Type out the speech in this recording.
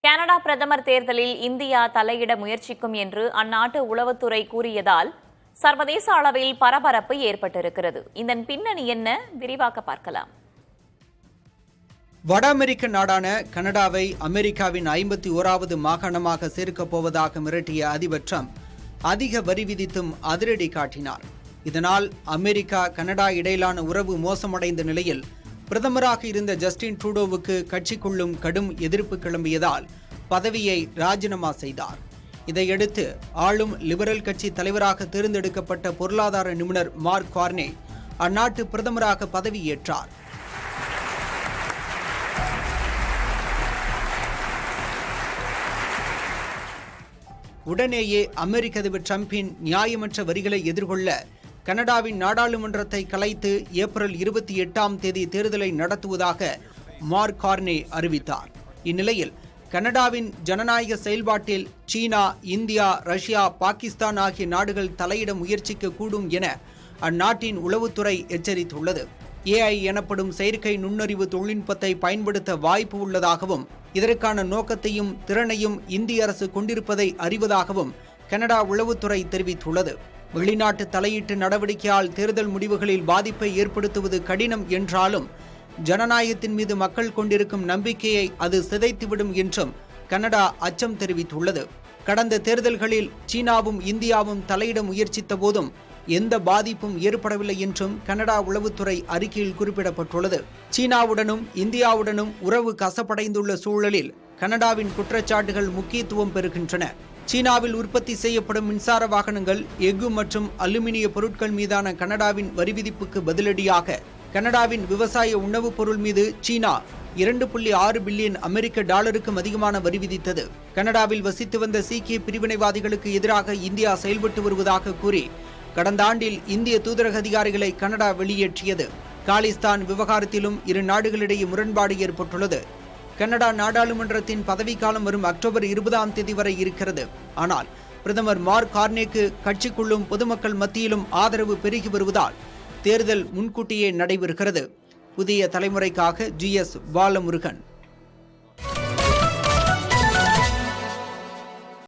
Canada பிரதமர் தேர்தலில் India தலையிட முயற்சிக்கும் என்று அந்நாட்டு உளவுத்துறை கூறியதால் சர்வதேச அளவில் பரபரப்பு ஏற்பட்டிருக்கிறது. இதன் பின்னணி என்ன? விரிவாக பார்க்கலாம். வட அமெரிக்க நாடான கனடாவை அமெரிக்காவின் 51வது மாகாணமாக சேர்க்கப் போவதாக மிரட்டிய அதிபர் ட்ரம்ப் அதிக வரி விதித்தும் அதிரடி காட்டினார். இதனால் அமெரிக்கா கனடா இடையிலான உறவு மோசமடைந்த நிலையில் பிரதமராக இருந்த ஜஸ்டின் ட்ரூடோவுக்கு கட்சிக்குள்ளும் கடும் எதிர்ப்பு கிளம்பியதால் பதவியை ராஜினாமா செய்தார். இதையடுத்து ஆளும் லிபரல் கட்சி தலைவராக தேர்ந்தெடுக்கப்பட்ட பொருளாதார நிபுணர் மார்க் கார்னே அந்நாட்டு பிரதமராக பதவியேற்றார். உடனேயே அமெரிக்க அதிபர் ட்ரம்பின் நியாயமற்ற வரிகளை எதிர்கொள்ள கனடாவின் நாடாளுமன்றத்தை கலைத்து ஏப்ரல் 28ஆம் தேதி தேர்தலை நடத்துவதாக மார்க் கார்னே அறிவித்தார். இந்நிலையில் கனடாவின் ஜனநாயக செயல்பாட்டில் சீனா, இந்தியா, ரஷ்யா, பாகிஸ்தான் ஆகிய நாடுகள் தலையிட முயற்சிக்க கூடும் என அந்நாட்டின் உளவுத்துறை எச்சரித்துள்ளது. AI எனப்படும் செயற்கை நுண்ணறிவு தொழில்நுட்பத்தை பயன்படுத்த வாய்ப்பு உள்ளதாகவும் இதற்கான நோக்கத்தையும் திறனையும் இந்திய அரசு கொண்டிருப்பதை அறிவதாகவும் கனடா உளவுத்துறை தெரிவித்துள்ளது. வெளிநாட்டு தலையீட்டு நடவடிக்கையால் தேர்தல் முடிவுகளில் பாதிப்பை ஏற்படுத்துவது கடினம் என்றாலும் ஜனநாயகத்தின் மீது மக்கள் கொண்டிருக்கும் நம்பிக்கையை அது சிதைத்துவிடும் என்றும் கனடா அச்சம் தெரிவித்துள்ளது. கடந்த தேர்தல்களில் சீனாவும் இந்தியாவும் தலையிட முயற்சித்த போதும் எந்த பாதிப்பும் ஏற்படவில்லை என்றும் கனடா உளவுத்துறை அறிக்கையில் குறிப்பிடப்பட்டுள்ளது. சீனாவுடனும் இந்தியாவுடனும் உறவு கசப்படைந்துள்ள சூழலில் கனடாவின் குற்றச்சாட்டுகள் முக்கியத்துவம் பெறுகின்றன. சீனாவில் உற்பத்தி செய்யப்படும் மின்சார வாகனங்கள், எஃகு மற்றும் அலுமினிய பொருட்கள் மீதான கனடாவின் வரி விதிப்புக்கு பதிலடியாக கனடாவின் விவசாய உணவுப் பொருள் மீது சீனா 2.6 பில்லியன் அமெரிக்க டாலருக்கும் அதிகமான வரி விதித்தது. கனடாவில் வசித்து வந்த சீக்கிய பிரிவினைவாதிகளுக்கு எதிராக இந்தியா செயல்பட்டு வருவதாக கூறி கடந்த ஆண்டில் இந்திய தூதரக அதிகாரிகளை கனடா வெளியேற்றியது. காலிஸ்தான் விவகாரத்திலும் இரு நாடுகளிடையே முரண்பாடு ஏற்பட்டுள்ளது. கனடா நாடாளுமன்றத்தின் பதவிக்காலம் வரும் அக்டோபர் 20ஆம் தேதி வரை இருக்கிறது. ஆனால் பிரதமர் மார்க் கார்னேக்கு கட்சிக்குள்ளும் பொதுமக்கள் மத்தியிலும் ஆதரவு பெருகி வருவதால் தேர்தல் முன்கூட்டியே நடைபெறுகிறது. புதிய தலைமுறைக்காக GS பாலமுருகன்.